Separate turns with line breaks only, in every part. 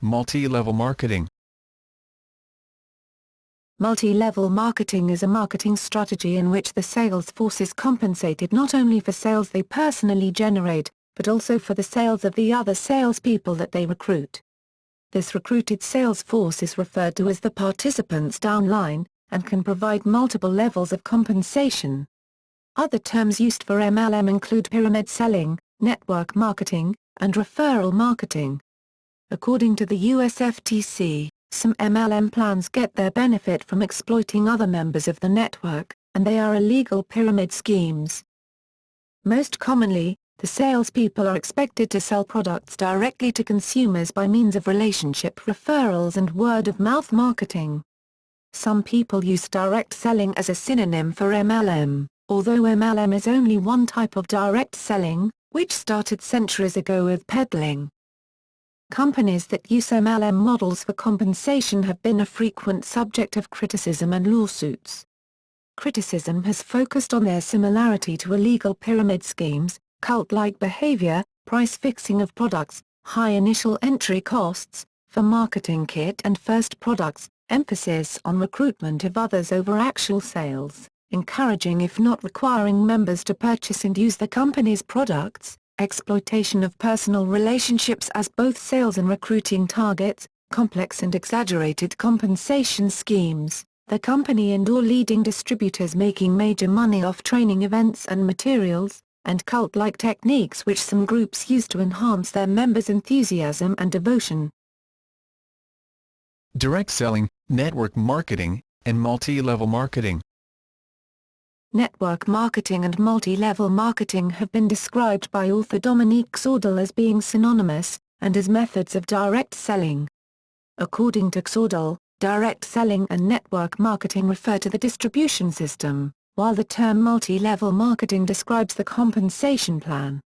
Multi-level marketing.
Multi-level marketing is a marketing strategy in which the sales force is compensated not only for sales they personally generate, but also for the sales of the other salespeople that they recruit. This recruited sales force is referred to as the participant's downline, and can provide multiple levels of compensation. Other terms used for MLM include pyramid selling, network marketing, and referral marketing. According to the US FTC, some MLM plans get their benefit from exploiting other members of the network, and they are illegal pyramid schemes. Most commonly, the salespeople are expected to sell products directly to consumers by means of relationship referrals and word-of-mouth marketing. Some people use direct selling as a synonym for MLM, although MLM is only one type of direct selling, which started centuries ago with peddling. Companies that use MLM models for compensation have been a frequent subject of criticism and lawsuits. Criticism has focused on their similarity to illegal pyramid schemes, cult-like behavior, price fixing of products, high initial entry costs for marketing kit and first products, emphasis on recruitment of others over actual sales, encouraging if not requiring members to purchase and use the company's products, exploitation of personal relationships as both sales and recruiting targets, complex and exaggerated compensation schemes, the company and or leading distributors making major money off training events and materials, and cult-like techniques which some groups use to enhance their members' enthusiasm and devotion.
Direct selling, network marketing, and multi-level marketing.
Network marketing and multi-level marketing have been described by author Dominique Xordel as being synonymous, and as methods of direct selling. According to Xordel, direct selling and network marketing refer to the distribution system, while the term multi-level marketing describes the compensation plan.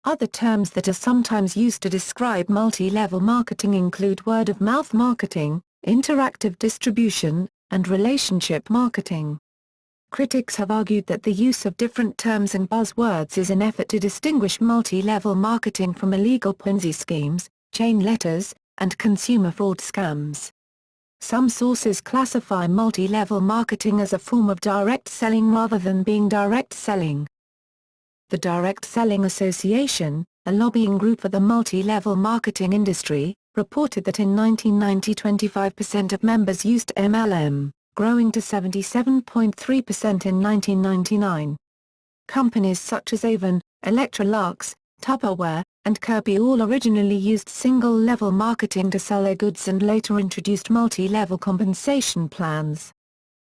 Other terms that are sometimes used to describe multi-level marketing include word-of-mouth marketing, interactive distribution, and relationship marketing. Critics have argued that the use of different terms and buzzwords is an effort to distinguish multi-level marketing from illegal Ponzi schemes, chain letters, and consumer fraud scams. Some sources classify multi-level marketing as a form of direct selling rather than being direct selling. The Direct Selling Association, a lobbying group for the multi-level marketing industry, reported that in 1990 25% of members used MLM, growing to 77.3% in 1999. Companies such as Avon, Electrolux, Tupperware, and Kirby all originally used single-level marketing to sell their goods and later introduced multi-level compensation plans.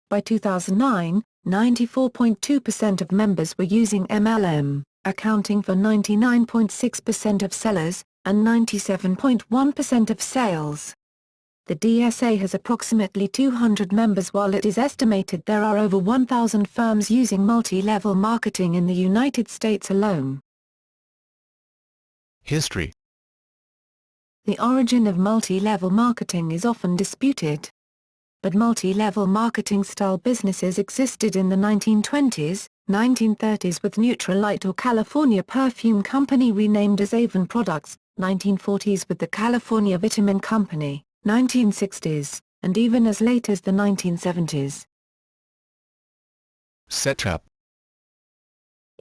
By 2009, 94.2% of members were using MLM, accounting for 99.6% of sellers, and 97.1% of sales. The DSA has approximately 200 members while it is estimated there are over 1,000 firms using multi-level marketing in the United States alone.
History.
The origin of multi-level marketing is often disputed. But multi-level marketing-style businesses existed in the 1920s, 1930s with Nutrilite or California Perfume Company renamed as Avon Products, 1940s with the California Vitamin Company, 1960s, and even as late as the 1970s.
Setup.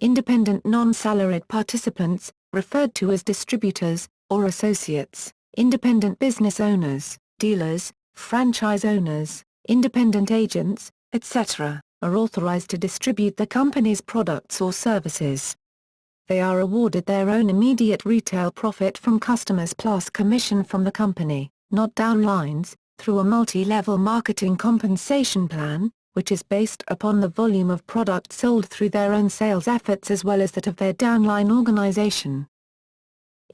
Independent non-salaried participants, referred to as distributors, or associates, independent business owners, dealers, franchise owners, independent agents, etc., are authorized to distribute the company's products or services. They are awarded their own immediate retail profit from customers plus commission from the company, not downlines, through a multi-level marketing compensation plan, which is based upon the volume of product sold through their own sales efforts as well as that of their downline organization.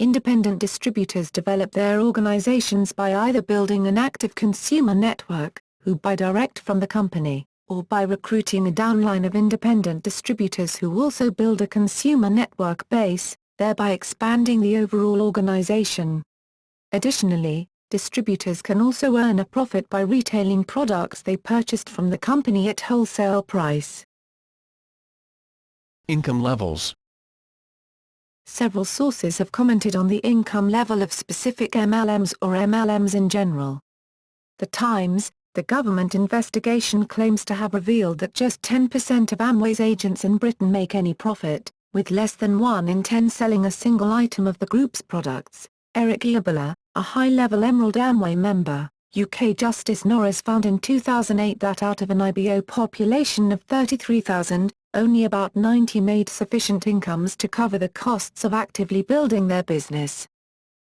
Independent distributors develop their organizations by either building an active consumer network, who buy direct from the company, or by recruiting a downline of independent distributors who also build a consumer network base, thereby expanding the overall organization. Additionally, distributors can also earn a profit by retailing products they purchased from the company at wholesale price.
Income levels.
Several sources have commented on the income level of specific MLMs or MLMs in general. The Times, the government investigation claims to have revealed that just 10% of Amway's agents in Britain make any profit, with less than 1 in 10 selling a single item of the group's products. Eric Iabala, a high-level Emerald Amway member, UK Justice Norris found in 2008 that out of an IBO population of 33,000, only about 90 made sufficient incomes to cover the costs of actively building their business.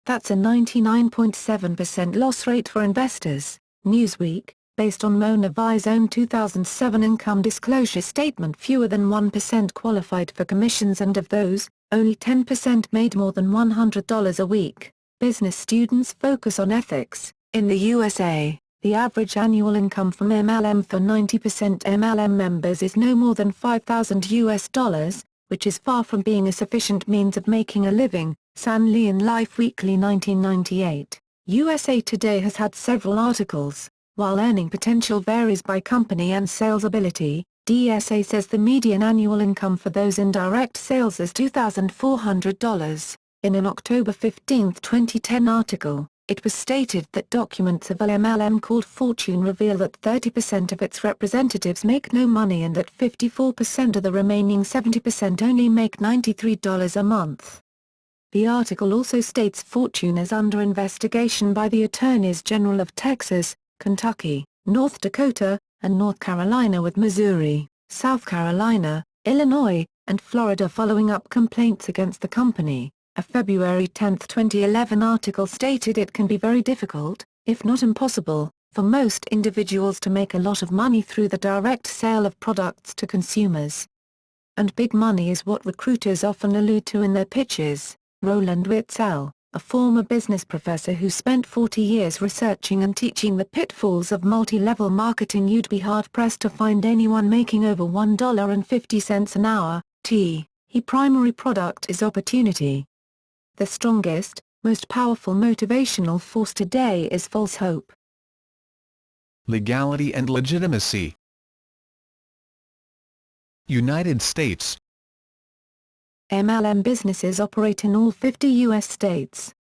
That's a 99.7% loss rate for investors. Newsweek, based on Mona Vai's own 2007 income disclosure statement, fewer than 1% qualified for commissions, and of those, only 10% made more than $100 a week. Business students focus on ethics. In the USA, the average annual income from MLM for 90% MLM members is no more than $5,000, which is far from being a sufficient means of making a living. San Lee in Life Weekly 1998. USA Today has had several articles. While earning potential varies by company and sales ability, DSA says the median annual income for those in direct sales is $2,400. In an October 15, 2010 article, it was stated that documents of an MLM called Fortune reveal that 30% of its representatives make no money and that 54% of the remaining 70% only make $93 a month. The article also states Fortune is under investigation by the Attorneys General of Texas, Kentucky, North Dakota, and North Carolina, with Missouri, South Carolina, Illinois, and Florida following up complaints against the company. A February 10, 2011 article stated it can be very difficult, if not impossible, for most individuals to make a lot of money through the direct sale of products to consumers. And big money is what recruiters often allude to in their pitches. Roland Witzel, a former business professor who spent 40 years researching and teaching the pitfalls of multi-level marketing, you'd be hard-pressed to find anyone making over $1.50 an hour. His primary product is opportunity. The strongest, most powerful motivational force today is false hope.
Legality and legitimacy. United States.
MLM businesses operate in all 50 U.S. states.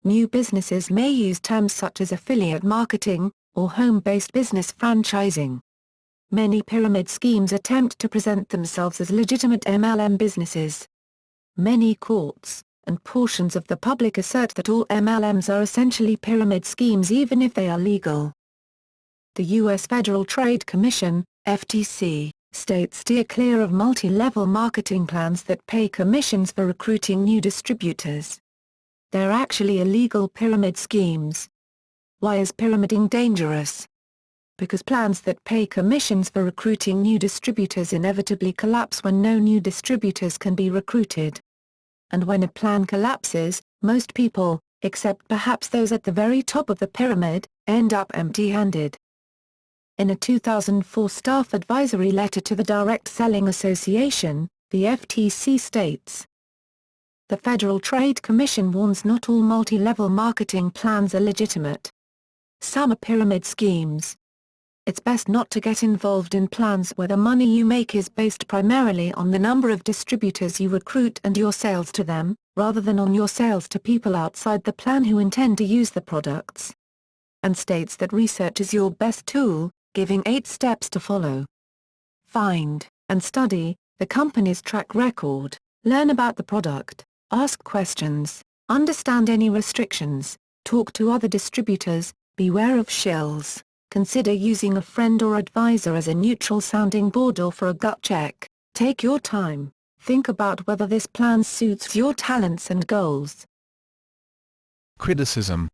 New businesses may use terms such as affiliate marketing, or home-based business franchising. Many pyramid schemes attempt to present themselves as legitimate MLM businesses. Many courts, and portions of the public assert that all MLMs are essentially pyramid schemes even if they are legal. The U.S. Federal Trade Commission, FTC, states steer clear of multi-level marketing plans that pay commissions for recruiting new distributors. They're actually illegal pyramid schemes. Why is pyramiding dangerous? Because plans that pay commissions for recruiting new distributors inevitably collapse when no new distributors can be recruited. And when a plan collapses, most people, except perhaps those at the very top of the pyramid, end up empty-handed. In a 2004 staff advisory letter to the Direct Selling Association, the FTC states, "The Federal Trade Commission warns not all multi-level marketing plans are legitimate. Some are pyramid schemes. It's best not to get involved in plans where the money you make is based primarily on the number of distributors you recruit and your sales to them, rather than on your sales to people outside the plan who intend to use the products." And states that research is your best tool, giving 8 steps to follow. Find and study the company's track record, learn about the product, ask questions, understand any restrictions, talk to other distributors, beware of shills, consider using a friend or advisor as a neutral sounding board or for a gut check, take your time, think about whether this plan suits your talents and goals.
Criticism.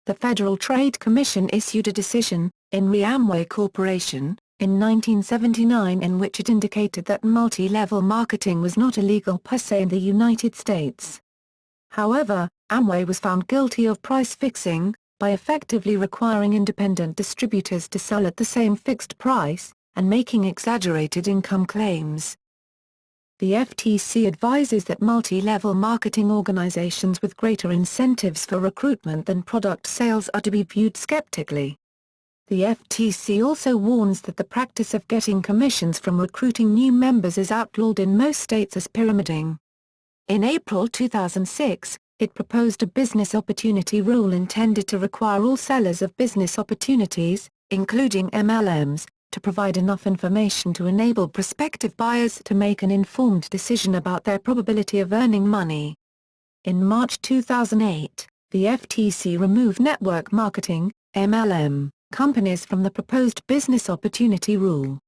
The Federal Trade Commission issued a decision, in re Amway Corporation, in 1979, in which it indicated that multi-level marketing was not illegal per se in the United States. However, Amway was found guilty of price fixing, by effectively requiring independent distributors to sell at the same fixed price, and making exaggerated income claims. The FTC advises that multi-level marketing organizations with greater incentives for recruitment than product sales are to be viewed skeptically. The FTC also warns that the practice of getting commissions from recruiting new members is outlawed in most states as pyramiding. In April 2006, it proposed a business opportunity rule intended to require all sellers of business opportunities, including MLMs, to provide enough information to enable prospective buyers to make an informed decision about their probability of earning money. In March 2008, the FTC removed network marketing, MLM, companies from the proposed business opportunity rule.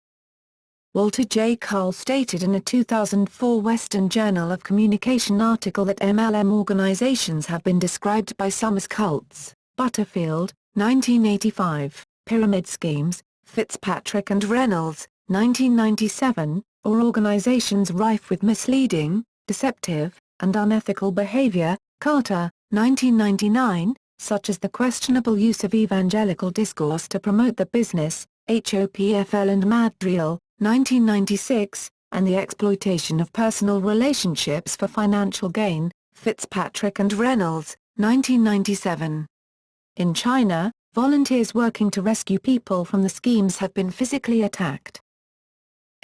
Walter J. Cole stated in a 2004 Western Journal of Communication article that MLM organizations have been described by some as cults. Butterfield, 1985, Pyramid Schemes, Fitzpatrick and Reynolds, 1997, or organizations rife with misleading, deceptive, and unethical behavior, Carter, 1999, such as the questionable use of evangelical discourse to promote the business, HOPFL and Madrigal, 1996, and the exploitation of personal relationships for financial gain, Fitzpatrick and Reynolds, 1997. In China, volunteers working to rescue people from the schemes have been physically attacked.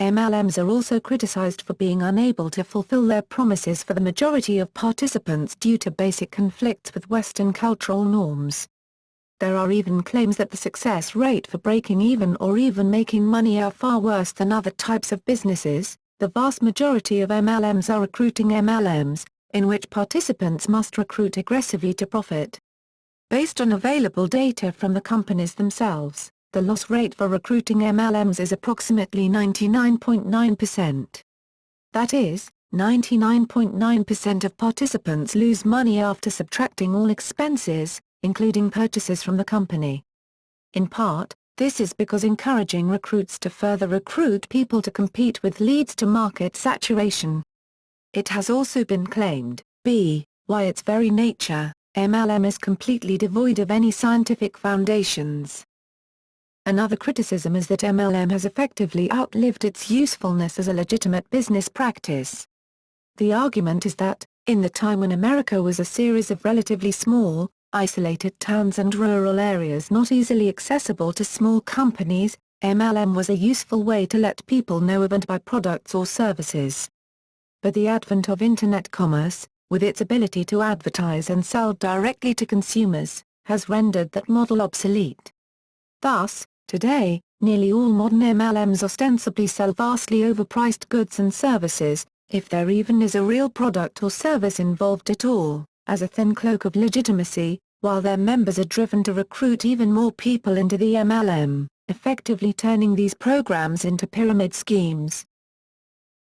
MLMs are also criticized for being unable to fulfill their promises for the majority of participants due to basic conflicts with Western cultural norms. There are even claims that the success rate for breaking even or even making money are far worse than other types of businesses. The vast majority of MLMs are recruiting MLMs, in which participants must recruit aggressively to profit. Based on available data from the companies themselves, the loss rate for recruiting MLMs is approximately 99.9%. That is, 99.9% of participants lose money after subtracting all expenses, including purchases from the company. In part, this is because encouraging recruits to further recruit people to compete with leads to market saturation. It has also been claimed, by its very nature, MLM is completely devoid of any scientific foundations. Another criticism is that MLM has effectively outlived its usefulness as a legitimate business practice. The argument is that, in the time when America was a series of relatively small, isolated towns and rural areas not easily accessible to small companies, MLM was a useful way to let people know of and buy products or services. But the advent of Internet commerce, with its ability to advertise and sell directly to consumers, has rendered that model obsolete. Thus, today, nearly all modern MLMs ostensibly sell vastly overpriced goods and services, if there even is a real product or service involved at all, as a thin cloak of legitimacy, while their members are driven to recruit even more people into the MLM, effectively turning these programs into pyramid schemes.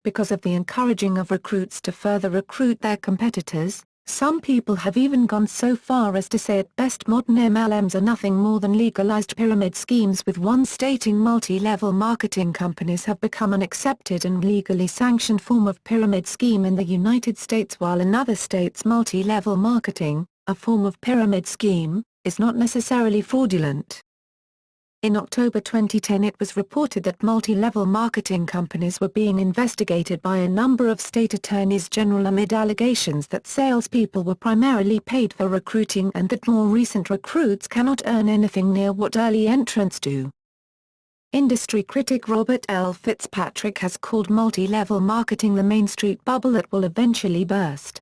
Because of the encouraging of recruits to further recruit their competitors, some people have even gone so far as to say at best modern MLMs are nothing more than legalized pyramid schemes, with one stating multi-level marketing companies have become an accepted and legally sanctioned form of pyramid scheme in the United States, while another states multi-level marketing, a form of pyramid scheme, is not necessarily fraudulent. In October 2010 it was reported that multi-level marketing companies were being investigated by a number of state attorneys general amid allegations that salespeople were primarily paid for recruiting and that more recent recruits cannot earn anything near what early entrants do. Industry critic Robert L. Fitzpatrick has called multi-level marketing the Main Street bubble that will eventually burst.